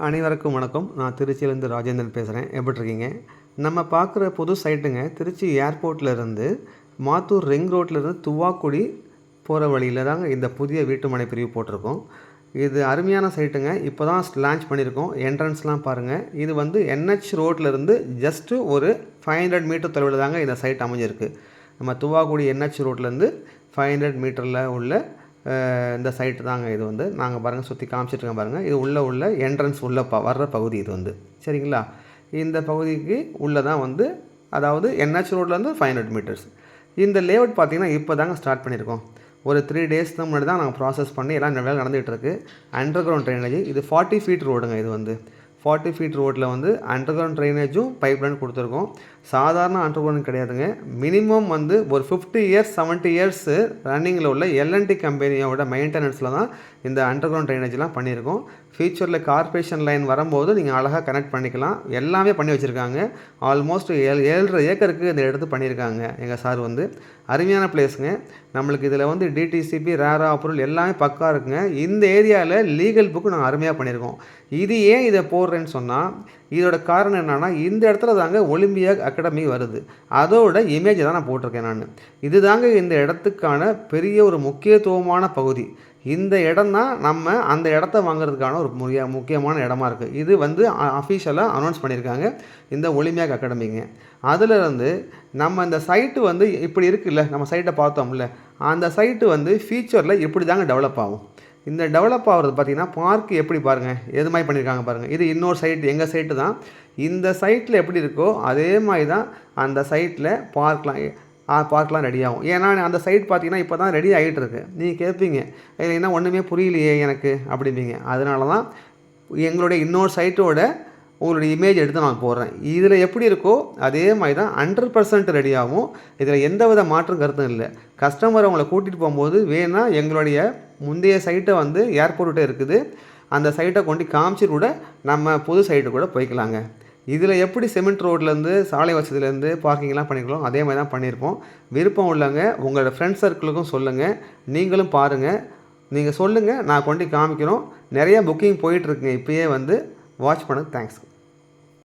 அனைவருக்கும் வணக்கம். நான் திருச்சியிலேருந்து ராஜேந்திரன் பேசுகிறேன். எப்படி இருக்கீங்க? நம்ம பார்க்குற புது சைட்டுங்க திருச்சி ஏர்போர்ட்லேருந்து மாத்தூர் ரிங் ரோட்லேருந்து துவாக்குடி போகிற வழியில் தாங்க இந்த புதிய வீட்டுமனை பிரிவு போட்டிருக்கோம். இது அருமையான சைட்டுங்க. இப்போ தான் லான்ச் பண்ணியிருக்கோம். என்ட்ரன்ஸ்லாம் பாருங்கள். இது வந்து NH ரோட்லேருந்து ஜஸ்ட்டு ஒரு 500 மீட்டர் தொலைவில் தாங்க இந்த சைட் அமைஞ்சிருக்கு. நம்ம துவாக்குடி NH ரோட்லேருந்து 500 மீட்டரில் உள்ள இந்த சைட்டு தாங்க. இது வந்து நாங்கள் பாருங்கள் சுற்றி காமிச்சிட்ருக்கோம் பாருங்கள். இது உள்ள என்ட்ரன்ஸ் உள்ள வர்ற பகுதி இது வந்து சரிங்களா. இந்த பகுதிக்கு உள்ளே தான் வந்து அதாவது NH ரோட்லேருந்து 500 மீட்டர்ஸ். இந்த லேஅவுட் பார்த்திங்கன்னா இப்போ தாங்க ஸ்டார்ட் பண்ணியிருக்கோம். ஒரு 3 டேஸ் தான் முன்னாடி தான் நாங்கள் ப்ராசஸ் பண்ணி எல்லாம் வேலை நடந்துகிட்ருக்கு. அண்டர் கிரவுண்ட் ட்ரைனேஜ் இது 40 ஃபீட் ரோடுங்க. இது வந்து 40 ஃபீட் ரோட்டில் வந்து அண்டர் கிரவுண்ட் ட்ரைனேஜும் பைப் லைன் கொடுத்துருக்கோம். சாதாரண அண்டர் கிரவுண்ட் கிடையாதுங்க. மினிமம் வந்து ஒரு 50 இயர்ஸ் 70 இயர்ஸ் ரன்னிங்கில் உள்ள LNT கம்பெனியோட மெயின்டெனன்ஸில் தான் இந்த அண்டர் கிரவுண்ட் ட்ரைனேஜ்லாம் பண்ணியிருக்கோம். ஃபியூச்சரில் கார்பரேஷன் லைன் வரும்போது நீங்கள் அழகாக கனெக்ட் பண்ணிக்கலாம். எல்லாமே பண்ணி வச்சுருக்காங்க. ஆல்மோஸ்ட் 7.5 ஏக்கருக்கு இந்த எடுத்து பண்ணியிருக்காங்க எங்கள் சார் வந்து. அருமையான பிளேஸுங்க. நம்மளுக்கு இதில் வந்து DTCP ரேரா அப்ரூவல் எல்லாமே பக்கா இருக்குங்க. இந்த ஏரியாவில் லீகல் புக்கு நாங்கள் அருமையாக பண்ணியிருக்கோம். இது ஏன் இதை போடுறேன்னு சொன்னால் இதோட காரணம் என்னென்னா இந்த இடத்துல தாங்க ஒலிம்பியாக் அகாடமி வருது. அதோட இமேஜ் தான் நான் போட்டிருக்கேன் நான். இது தாங்க இந்த இடத்துக்கான பெரிய ஒரு முக்கியத்துவமான பகுதி. இந்த இடம் தான் நம்ம அந்த இடத்த வாங்குறதுக்கான ஒரு முக்கியமான இடமா இருக்குது. இது வந்து அஃபிஷியலாக அனௌன்ஸ் பண்ணியிருக்காங்க இந்த ஒலிம்பியாக் அகாடமிங்க. அதிலிருந்து நம்ம இந்த சைட்டு வந்து இப்படி இருக்குல்ல, நம்ம சைட்டை பார்த்தோம்ல, அந்த சைட்டு வந்து ஃபியூச்சரில் இப்படி தாங்க டெவலப் ஆகும். இந்த டெவலப் ஆகிறது பார்த்திங்கன்னா பார்க் எப்படி பாருங்கள் எது மாதிரி பண்ணியிருக்காங்க பாருங்கள். இது இன்னொரு சைட்டு எங்கள் சைட்டு தான். இந்த சைட்டில் எப்படி இருக்கோ அதே மாதிரி தான் அந்த சைட்டில் பார்க்கலாம் ரெடி ஆகும். ஏன்னா அந்த சைட் பார்த்திங்கன்னா இப்போ தான் ரெடி ஆகிட்டு இருக்கு. நீங்கள் கேட்பீங்க என்ன ஒன்றுமே புரியலையே எனக்கு அப்படிம்பீங்க. அதனால தான் எங்களுடைய இன்னொரு சைட்டோட உங்களுடைய இமேஜ் எடுத்து நான் போடுறேன். இதில் எப்படி இருக்கோ அதே மாதிரி தான் 100% ரெடி ஆகும். இதில் எந்த வித மாற்றம் கருத்தும் இல்லை. கஸ்டமர் அவங்கள கூட்டிகிட்டு போகும்போது வேணால் எங்களுடைய முந்தைய சைட்டை வந்து ஏர்போர்ட்டே இருக்குது, அந்த சைட்டை கொண்டு காமிச்சிட்டு கூட நம்ம புது சைட்டு கூட போய்க்கலாங்க. இதில் எப்படி சிமெண்ட் ரோட்லேருந்து சாலை வசதியிலேருந்து பார்க்கிங்லாம் பண்ணிக்கலாம் அதே மாதிரி தான் பண்ணியிருப்போம். விருப்பம் உள்ளவங்க உங்களோட ஃப்ரெண்ட்ஸ் சர்க்கிளுக்கும் சொல்லுங்கள். நீங்களும் பாருங்கள். நீங்கள் சொல்லுங்கள், நான் கொண்டு காமிக்கிறோம். நிறையா புக்கிங் போயிட்டுருக்குங்க. இப்போயே வந்து வாட்ச் பண்ணுங்க. தேங்க்ஸ்.